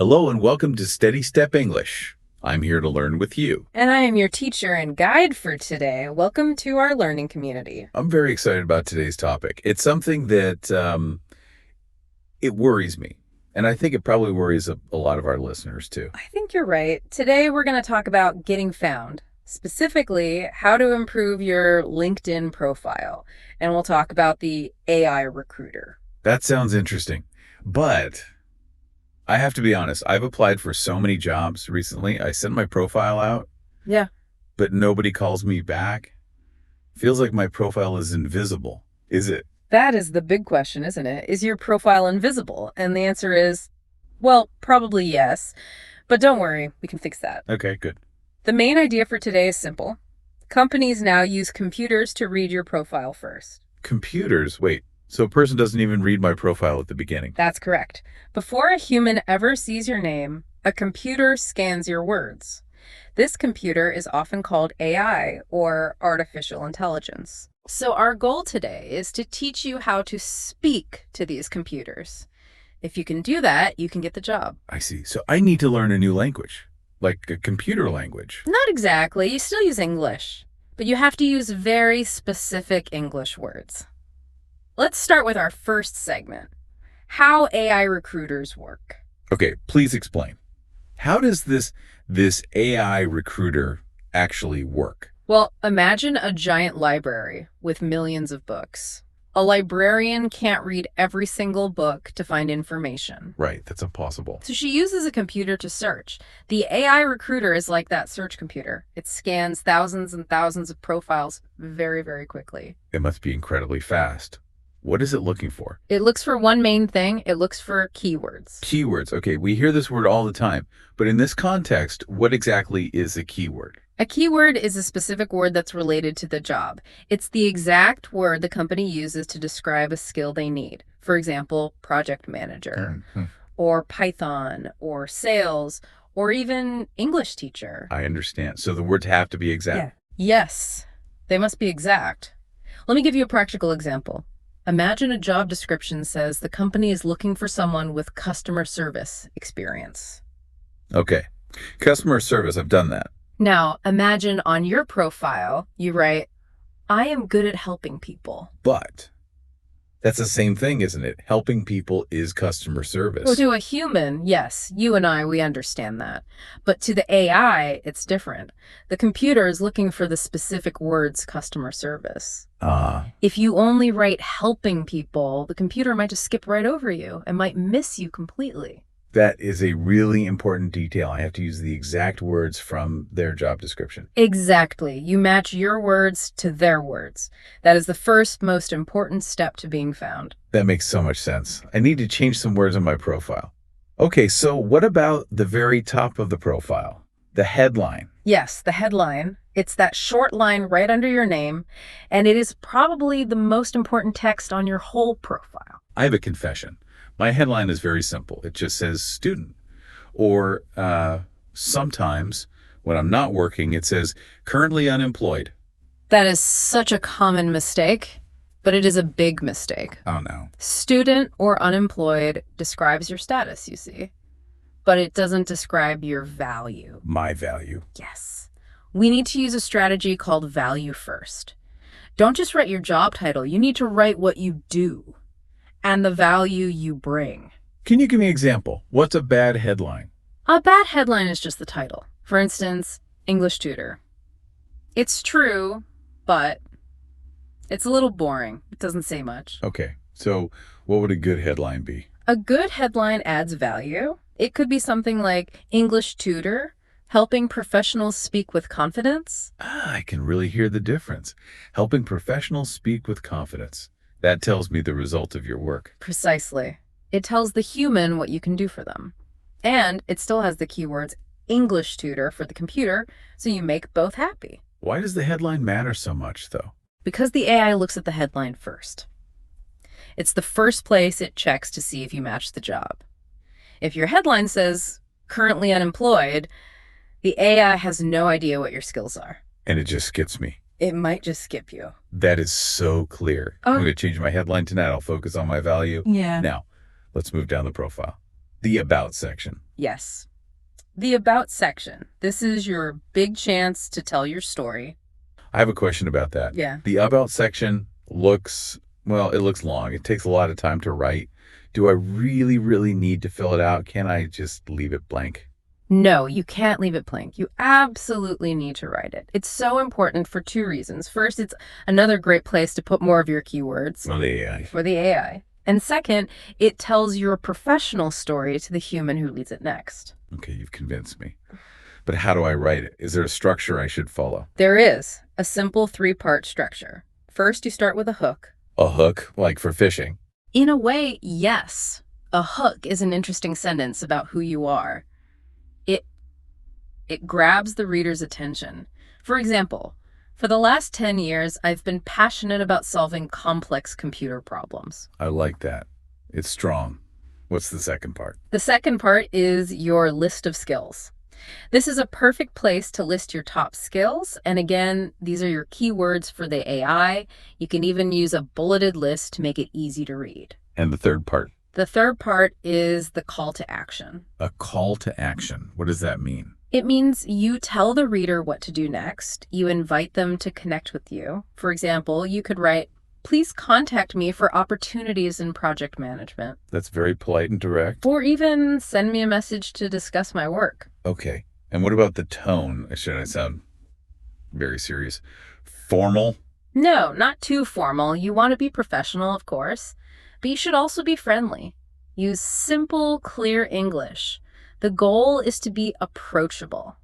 Hello and welcome to SteadyStep English. I'm here to learn with you. And I am your teacher and guide for today. Welcome to our learning community. I'm very excited about today's topic. It's something that it worries me, and I think it probably worries a lot of our listeners too. I think you're right. Today we're going to talk about getting found, specifically how to improve your LinkedIn profile. And we'll talk about the AI recruiter. That sounds interesting, but I have to be honest. I've applied for so many jobs recently. I sent my profile out. Yeah. But nobody calls me back. Feels like my profile is invisible. Is it? That is the big question, isn't it? Is your profile invisible? And the answer is, well, probably yes. But don't worry, we can fix that. Okay, good. The main idea for today is simple. Companies now use computers to read your profile first. Computers? Wait, so a person doesn't even read my profile at the beginning? That's correct. Before a human ever sees your name, a computer scans your words. This computer is often called AI, or artificial intelligence. So our goal today is to teach you how to speak to these computers. If you can do that, you can get the job. I see. So I need to learn a new language, like a computer language. Not exactly. You still use English, but you have to use very specific English words. Let's start with our first segment, how AI recruiters work. Okay, please explain. How does this AI recruiter actually work? Well, imagine a giant library with millions of books. A librarian can't read every single book to find information. Right, that's impossible. So she uses a computer to search. The AI recruiter is like that search computer. It scans thousands and thousands of profiles very, very quickly. It must be incredibly fast. What is it looking for? It looks for one main thing. It looks for keywords. Keywords. Okay, we hear this word all the time. But in this context, what exactly is a keyword? A keyword is a specific word that's related to the job. It's the exact word the company uses to describe a skill they need. For example, project manager, or Python, or sales, or even English teacher. I understand. So the words have to be exact. Yeah. Yes, they must be exact. Let me give you a practical example. Imagine a job description says the company is looking for someone with customer service experience. Okay. Customer service, I've done that. Now, imagine on your profile, you write, I am good at helping people. But that's the same thing, isn't it? Helping people is customer service. Well, to a human, yes, you and I, we understand that. But to the AI, it's different. The computer is looking for the specific words customer service. If you only write helping people, the computer might just skip right over you and might miss you completely. That is a really important detail. I have to use the exact words from their job description. Exactly. You match your words to their words. That is the first most important step to being found. That makes so much sense. I need to change some words on my profile. Okay, so what about the very top of the profile? The headline. Yes, the headline. It's that short line right under your name, and it is probably the most important text on your whole profile. I have a confession. My headline is very simple. It just says student. Or sometimes when I'm not working, it says currently unemployed. That is such a common mistake, but it is a big mistake. Oh, no. Student or unemployed describes your status, you see, but it doesn't describe your value. My value. Yes. We need to use a strategy called value first. Don't just write your job title. You need to write what you do and the value you bring. Can you give me an example? What's a bad headline? A bad headline is just the title. For instance, English tutor. It's true, but it's a little boring. It doesn't say much. Okay, so what would a good headline be? A good headline adds value. It could be something like English tutor, helping professionals speak with confidence. I can really hear the difference. Helping professionals speak with confidence. That tells me the result of your work. Precisely. It tells the human what you can do for them. And it still has the keywords English tutor for the computer, so you make both happy. Why does the headline matter so much, though? Because the AI looks at the headline first. It's the first place it checks to see if you match the job. If your headline says currently unemployed, the AI has no idea what your skills are. And it just skips me. It might just skip you. That is so clear. I'm going to change my headline tonight. I'll focus on my value. Yeah. Now, let's move down the profile. The About section. Yes. The About section. This is your big chance to tell your story. I have a question about that. Yeah. The About section looks, well, it looks long. It takes a lot of time to write. Do I really, really need to fill it out? Can I just leave it blank? No, you can't leave it blank. You absolutely need to write it. It's so important for two reasons. First, it's another great place to put more of your keywords Well, the AI. for the AI. And second, it tells your professional story to the human who reads it next. Okay, you've convinced me. But how do I write it? Is there a structure I should follow? There is a simple three-part structure. First, you start with a hook. A hook, like for fishing. In a way, yes. A hook is an interesting sentence about who you are. It grabs the reader's attention. For example, for the last 10 years, I've been passionate about solving complex computer problems. I like that. It's strong. What's the second part? The second part is your list of skills. This is a perfect place to list your top skills. And again, these are your keywords for the AI. You can even use a bulleted list to make it easy to read. And the third part? The third part is the call to action. A call to action. What does that mean? It means you tell the reader what to do next. You invite them to connect with you. For example, you could write, "Please contact me for opportunities in project management." That's very polite and direct. Or even send me a message to discuss my work. Okay. And what about the tone? Should I sound very serious? Formal? No, not too formal. You want to be professional, of course, but you should also be friendly. Use simple, clear English. The goal is to be approachable.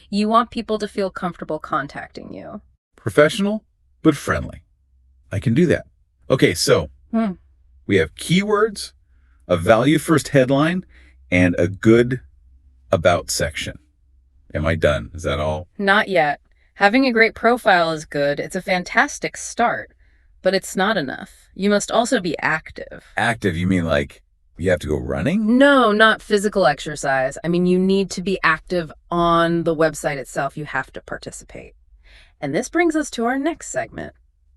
You want people to feel comfortable contacting you. Professional, but friendly. I can do that. Okay, so we have keywords, a value first headline, and a good about section. Am I done? Is that all? Not yet. Having a great profile is good. It's a fantastic start, but it's not enough. You must also be active. Active, you mean like you have to go running? No, not physical exercise. I mean, you need to be active on the website itself. You have to participate. And this brings us to our next segment,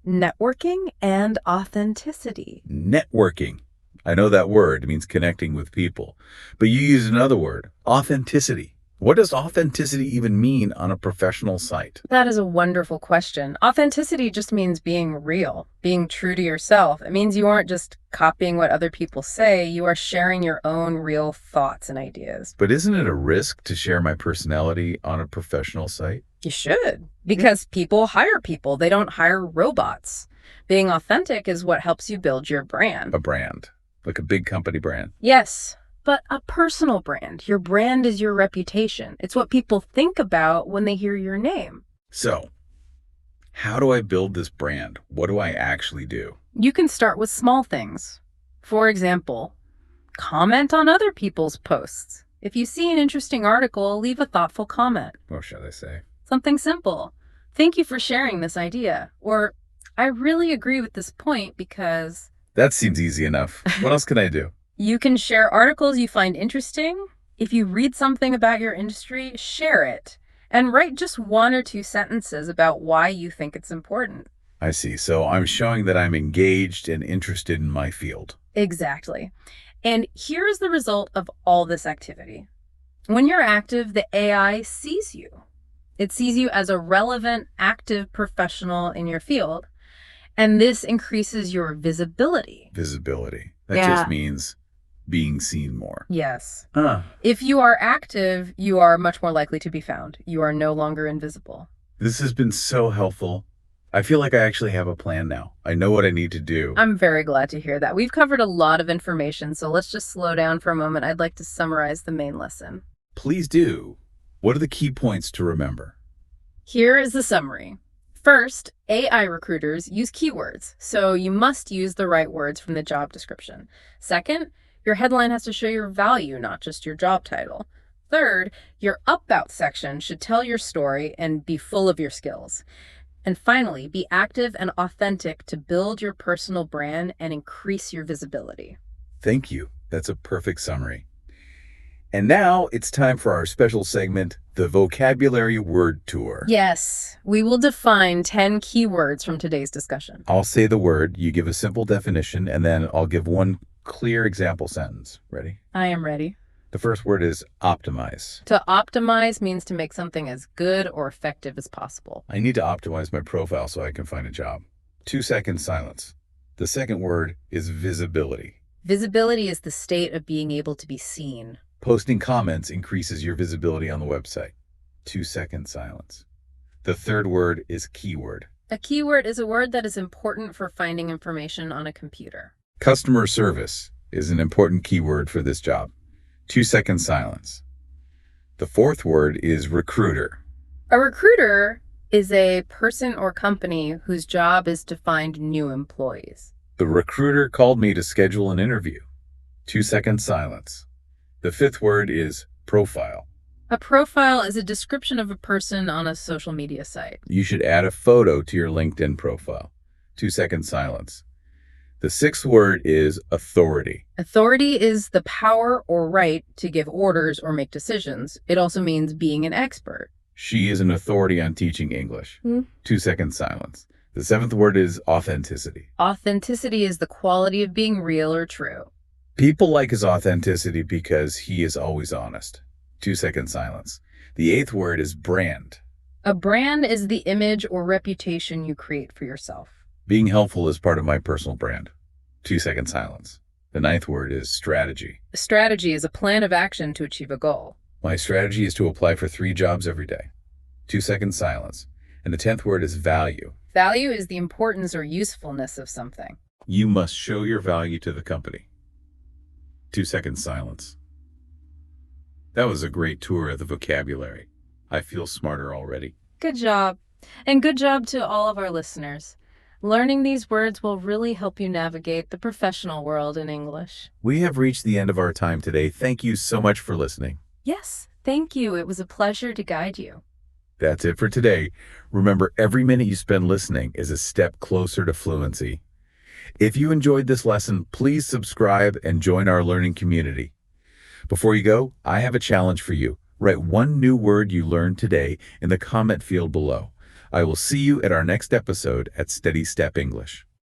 networking and authenticity. Networking. I know that word. It means connecting with people. But you use another word, authenticity. What does authenticity even mean on a professional site? That is a wonderful question. Authenticity just means being real, being true to yourself. It means you aren't just copying what other people say. You are sharing your own real thoughts and ideas. But isn't it a risk to share my personality on a professional site? You should, because people hire people. They don't hire robots. Being authentic is what helps you build your brand. A brand, like a big company brand. Yes, but a personal brand. Your brand is your reputation. It's what people think about when they hear your name. So, how do I build this brand? What do I actually do? You can start with small things. For example, comment on other people's posts. If you see an interesting article, leave a thoughtful comment. What shall I say? Something simple. "Thank you for sharing this idea." Or, "I really agree with this point because..." That seems easy enough. What else can I do? You can share articles you find interesting. If you read something about your industry, share it. And write just one or two sentences about why you think it's important. I see. So I'm showing that I'm engaged and interested in my field. Exactly. And here's the result of all this activity. When you're active, the AI sees you. It sees you as a relevant, active professional in your field. And this increases your visibility. Visibility. That Yeah. just means being seen more. Yes. Huh. If you are active, you are much more likely to be found. You are no longer invisible. This has been so helpful. I feel like I actually have a plan now. I know what I need to do. I'm very glad to hear that. We've covered a lot of information, so let's just slow down for a moment. I'd like to summarize the main lesson. Please do. What are the key points to remember? Here is the summary. First, AI recruiters use keywords, so you must use the right words from the job description. Second, your headline has to show your value, not just your job title. Third, your About section should tell your story and be full of your skills. And finally, be active and authentic to build your personal brand and increase your visibility. Thank you. That's a perfect summary. And now it's time for our special segment, the Vocabulary Word Tour. Yes, we will define 10 keywords from today's discussion. I'll say the word, you give a simple definition, and then I'll give one clear example sentence. Ready? I am ready. The first word is optimize. To optimize means to make something as good or effective as possible. I need to optimize my profile so I can find a job. 2-second silence. The second word is visibility. Visibility is the state of being able to be seen. Posting comments increases your visibility on the website. 2-second silence. The third word is keyword. A keyword is a word that is important for finding information on a computer. Customer service is an important keyword for this job. 2-second silence. The fourth word is recruiter. A recruiter is a person or company whose job is to find new employees. The recruiter called me to schedule an interview. 2-second silence. The fifth word is profile. A profile is a description of a person on a social media site. You should add a photo to your LinkedIn profile. 2-second silence. The sixth word is authority. Authority is the power or right to give orders or make decisions. It also means being an expert. She is an authority on teaching English. 2-second silence. The seventh word is authenticity. Authenticity is the quality of being real or true. People like his authenticity because he is always honest. 2-second silence. The eighth word is brand. A brand is the image or reputation you create for yourself. Being helpful is part of my personal brand. 2-second silence. The ninth word is strategy. A strategy is a plan of action to achieve a goal. My strategy is to apply for 3 jobs every day. 2-second silence. And the 10th word is value. Value is the importance or usefulness of something. You must show your value to the company. 2-second silence. That was a great tour of the vocabulary. I feel smarter already. Good job. And good job to all of our listeners. Learning these words will really help you navigate the professional world in English. We have reached the end of our time today. Thank you so much for listening. Yes, thank you. It was a pleasure to guide you. That's it for today. Remember, every minute you spend listening is a step closer to fluency. If you enjoyed this lesson, please subscribe and join our learning community. Before you go, I have a challenge for you. Write one new word you learned today in the comment field below. I will see you at our next episode at SteadyStep English.